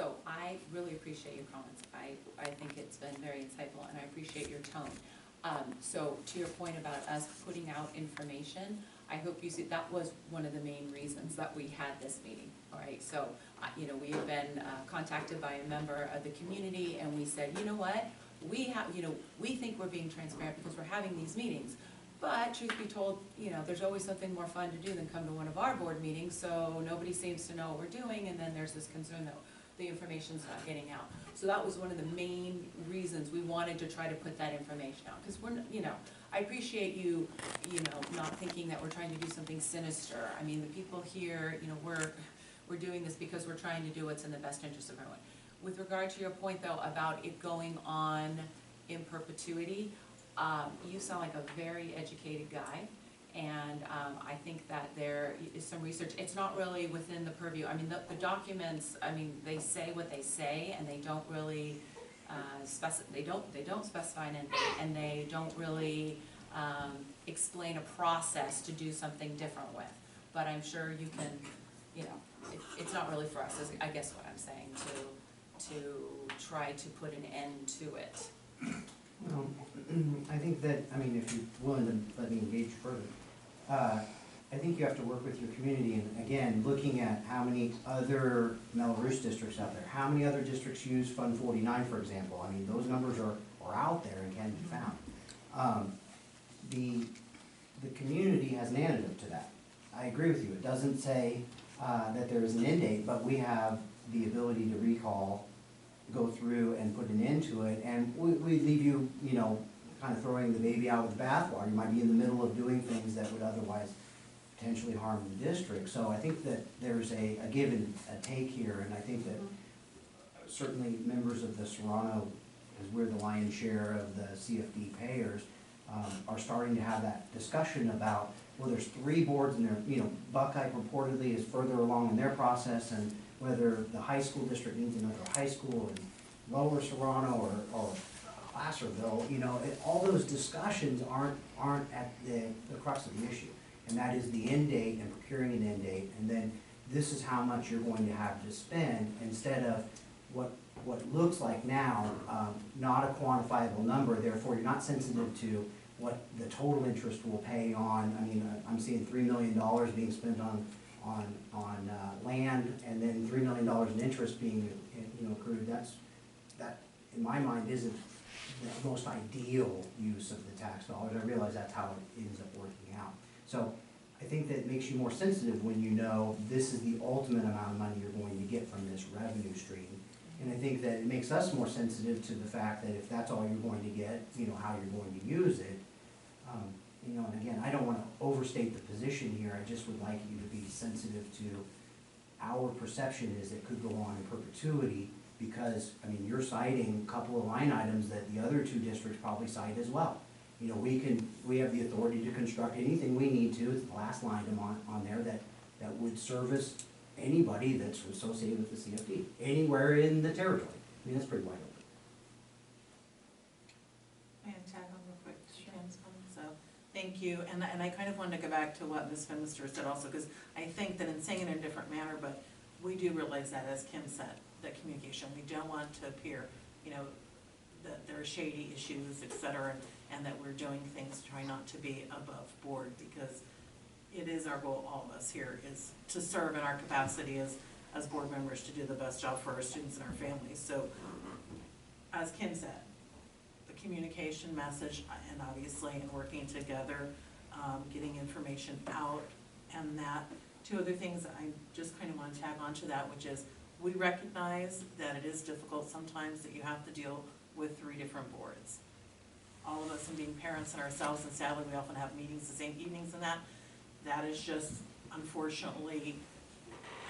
So I really appreciate your comments. I think it's been very insightful, and I appreciate your tone. So to your point about us putting out information, I hope you see, that was one of the main reasons that we had this meeting, all right? So, you know, we have been contacted by a member of the community, and we said, you know what? We have, you know, we think we're being transparent because we're having these meetings. But truth be told, you know, there's always something more fun to do than come to one of our board meetings, so nobody seems to know what we're doing, and then there's this concern that the information's not getting out. So that was one of the main reasons we wanted to try to put that information out, because we're, you know, I appreciate you, you know, not thinking that we're trying to do something sinister. I mean, the people here, you know, we're doing this because we're trying to do what's in the best interest of everyone. With regard to your point, though, about it going on in perpetuity, you sound like a very educated guy, and I think that there is some research. It's not really within the purview. I mean, the documents, I mean, they say what they say, and they don't really they don't specify an end date, and they don't really explain a process to do something different with. But I'm sure you can, you know, it's not really for us, is I guess what I'm saying, to try to put an end to it. Well, I think that, I mean, if you're willing to let me engage further, I think you have to work with your community, and again, looking at how many other Melrose districts out there, how many other districts use Fund 49, for example. I mean, those numbers are out there and can be found. The community has an antidote to that. I agree with you. It doesn't say that there is an end date, but we have the ability to recall, go through and put an end to it, and we leave you, you know, kind of throwing the baby out with the bathwater. You might be in the middle of doing things that would otherwise potentially harm the district. So I think that there's a give and a take here, and I think that certainly members of the Serrano, as we're the lion's share of the CFD payers, are starting to have that discussion about, well, there's 3 boards in there, you know, Buckeye purportedly is further along in their process, and whether the high school district needs another high school in Lower Serrano or Placerville, you know, all those discussions aren't at the crux of the issue. And that is the end date and procuring an end date, and then this is how much you're going to have to spend, instead of what looks like now, not a quantifiable number, therefore you're not sensitive to what the total interest will pay on. I mean, I'm seeing $3 million being spent on land, and then $3 million in interest being, you know, accrued. That in my mind isn't the most ideal use of the tax dollars. I realize that's how it ends up working out. So I think that makes you more sensitive when you know this is the ultimate amount of money you're going to get from this revenue stream. And I think that it makes us more sensitive to the fact that if that's all you're going to get, you know, how you're going to use it. You know, and again, I don't want to overstate the position here. I just would like you to be sensitive to our perception is it could go on in perpetuity, because, I mean, you're citing a couple of line items that the other 2 districts probably cite as well. You know, we have the authority to construct anything we need to. It's the last line item on there that would service anybody that's associated with the CFD, anywhere in the territory. I mean, that's pretty wide open. And tag on real quick, Sharon's comment. So, thank you. And I kind of wanted to go back to what Ms. Fenmister said also, because I think that in saying it in a different manner, but we do realize that, as Kim said, that communication, we don't want to appear, you know, that there are shady issues, et cetera, and that we're doing things to try not to be above board, because it is our goal, all of us here, is to serve in our capacity as board members, to do the best job for our students and our families. So, as Kim said, the communication message, and obviously in working together, getting information out, and that 2 other things that I just kind of want to tag on to that, which is we recognize that it is difficult sometimes that you have to deal with 3 different boards. All of us, and being parents and ourselves, and sadly we often have meetings the same evenings, and that is just unfortunately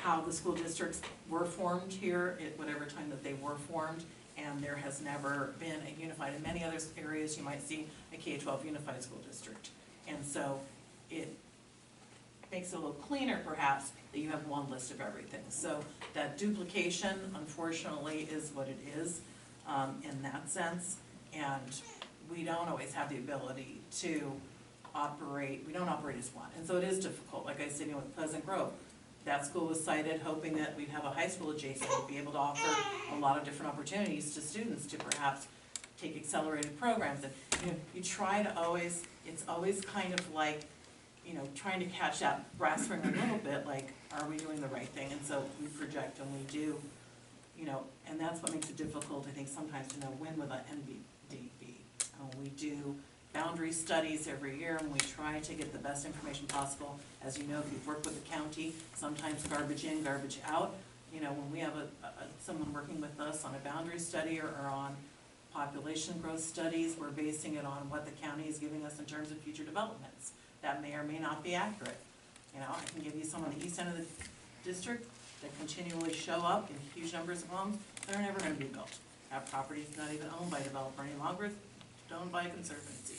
how the school districts were formed here at whatever time that they were formed, and there has never been a unified. In many other areas you might see a K-12 unified school district, and so it makes it a little cleaner perhaps that you have one list of everything. So that duplication unfortunately is what it is in that sense, and we don't always have the ability to operate, we don't operate as one, and so it is difficult. Like I said, you know, with Pleasant Grove, that school was cited hoping that we'd have a high school adjacent, and be able to offer a lot of different opportunities to students to perhaps take accelerated programs. And, you know, you try to always, it's always kind of like, you know, trying to catch that brass ring a little bit, like, are we doing the right thing? And so we project and we do, you know, and that's what makes it difficult, I think, sometimes to know when will the NBD be. We do boundary studies every year, and we try to get the best information possible. As you know, if you've worked with the county, sometimes garbage in, garbage out. You know, when we have someone working with us on a boundary study or on population growth studies, we're basing it on what the county is giving us in terms of future developments. That may or may not be accurate. You know, I can give you some on the east end of the district that continually show up in huge numbers of homes that are never gonna be built. That property's not even owned by a developer any longer, it's owned by a conservancy.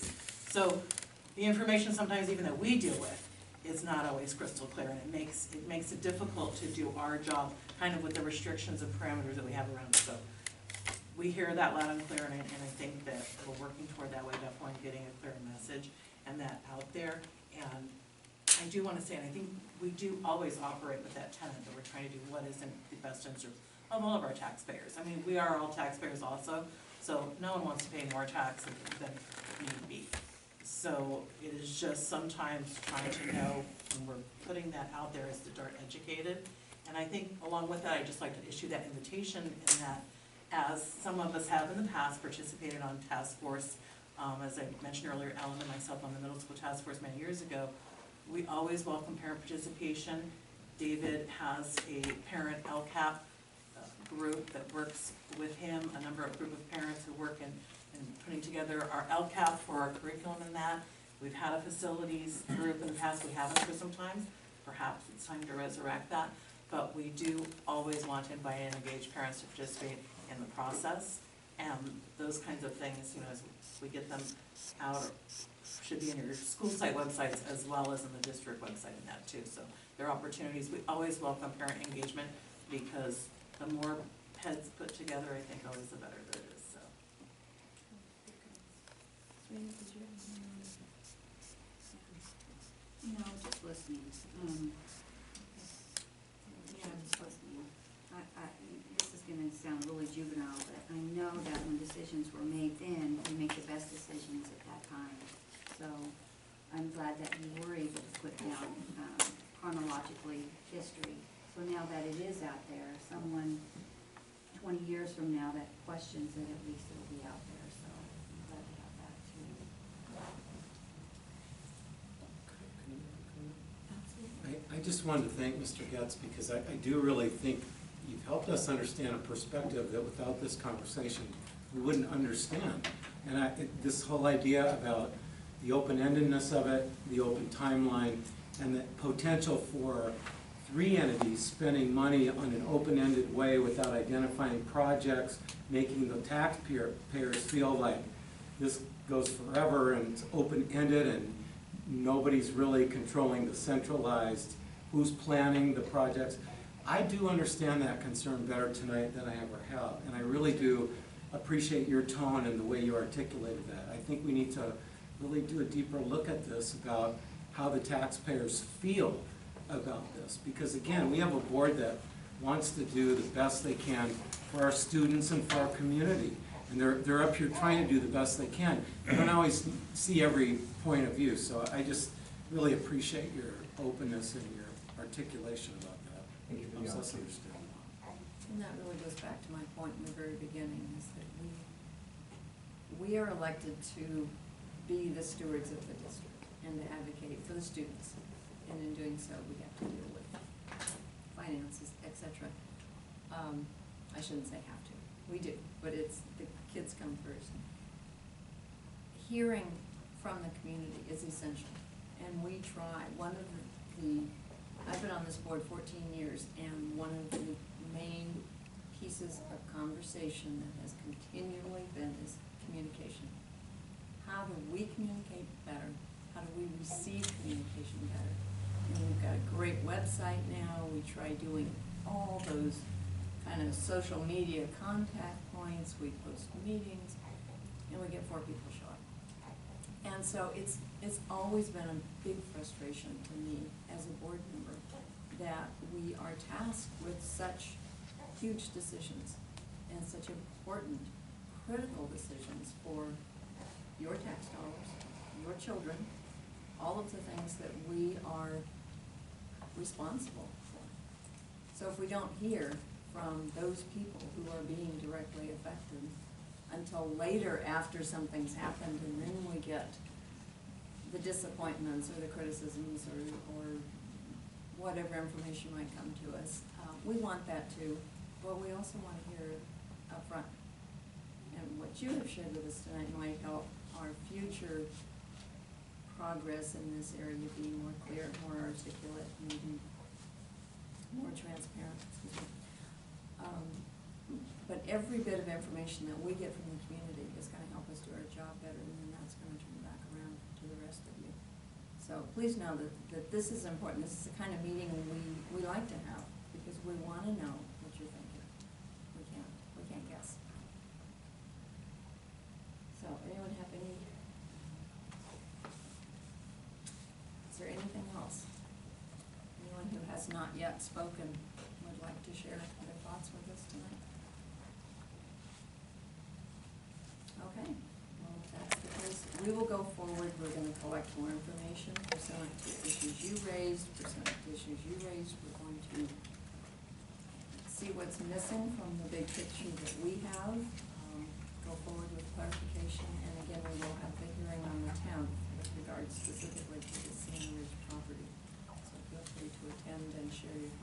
So the information sometimes even that we deal with is not always crystal clear, and it makes it difficult to do our job kind of with the restrictions and parameters that we have around it. So we hear that loud and clear, and I think that we're working toward that way, definitely getting a clear message and that out there. And I do want to say, and I think we do always operate with that tenet that we're trying to do what is in the best interest of all of our taxpayers. I mean, we are all taxpayers also, so no one wants to pay more tax than need be. So it is just sometimes trying to know when we're putting that out there as the DART educated. And I think along with that, I'd just like to issue that invitation in that, as some of us have in the past participated on task force, as I mentioned earlier, Ellen and myself on the middle school task force many years ago, we always welcome parent participation. David has a parent LCAP group that works with him, a group of parents who work in putting together our LCAP for our curriculum in that. We've had a facilities group in the past, we haven't for some time. Perhaps it's time to resurrect that, but we do always want to invite and engage parents to participate in the process. And those kinds of things, you know, as we get them out, should be in your school site websites as well as in the district website in that too. So there are opportunities. We always welcome parent engagement, because the more heads put together, I think always the better that it is, so. You know, just listening, just listening. This is gonna sound really juvenile, but I know that when decisions were made then, you make the best decisions at that time. So I'm glad that you were able to put down chronologically history. So now that it is out there, someone 20 years from now that questions it, at least it'll be out there. So I'm glad to have that too. I just wanted to thank Mr. Getz, because I do really think you've helped us understand a perspective that without this conversation we wouldn't understand. And this whole idea about the open-endedness of it, the open timeline, and the potential for 3 entities spending money on an open-ended way without identifying projects, making the taxpayers feel like this goes forever and it's open-ended and nobody's really controlling the centralized, who's planning the projects. I do understand that concern better tonight than I ever have, and I really do appreciate your tone and the way you articulated that. I think we need to really do a deeper look at this about how the taxpayers feel about this, because again, we have a board that wants to do the best they can for our students and for our community, and they're up here trying to do the best they can. They don't always see every point of view, so I just really appreciate your openness and your articulation about that. Thank you for the I'm so opportunity. understood. And that really goes back to my point in the very beginning, is that we are elected to be the stewards of the district and to advocate for the students. And in doing so, we have to deal with finances, et cetera. I shouldn't say have to, we do, but it's, the kids come first. Hearing from the community is essential, and we try. One of I've been on this board 14 years, and one of the main pieces of conversation that has continually been is communication. How do we communicate better? How do we receive communication better? And we've got a great website now. We try doing all those kind of social media contact points. We post meetings, and we get 4 people show up. And so it's always been a big frustration to me as a board member that we are tasked with such huge decisions and such important, critical decisions for your tax dollars, your children, all of the things that we are responsible for. So if we don't hear from those people who are being directly affected until later after something's happened, and then we get the disappointments or the criticisms or whatever information might come to us, we want that too, but we also want to hear it up front. And what you have shared with us tonight might help our future progress in this area be more clear, more articulate, maybe more transparent, excuse me. But every bit of information that we get from the community is gonna help us do our job better, and then that's gonna turn back around to the rest of you. So please know that this is important. This is the kind of meeting we like to have, because we wanna know what you're thinking. We can't guess. So, anyone have any? Is there anything else? Anyone who has not yet spoken would like to share their thoughts with us tonight? Okay, well, if that's the case, we will go forward. We're gonna collect more information pursuant to issues you raised, pursuant to issues you raised. We're going to see what's missing from the big picture that we have, go forward with clarification, and again, we will have the hearing on the 10th with regards specifically to the Sand Ridge property. So feel free to attend and share your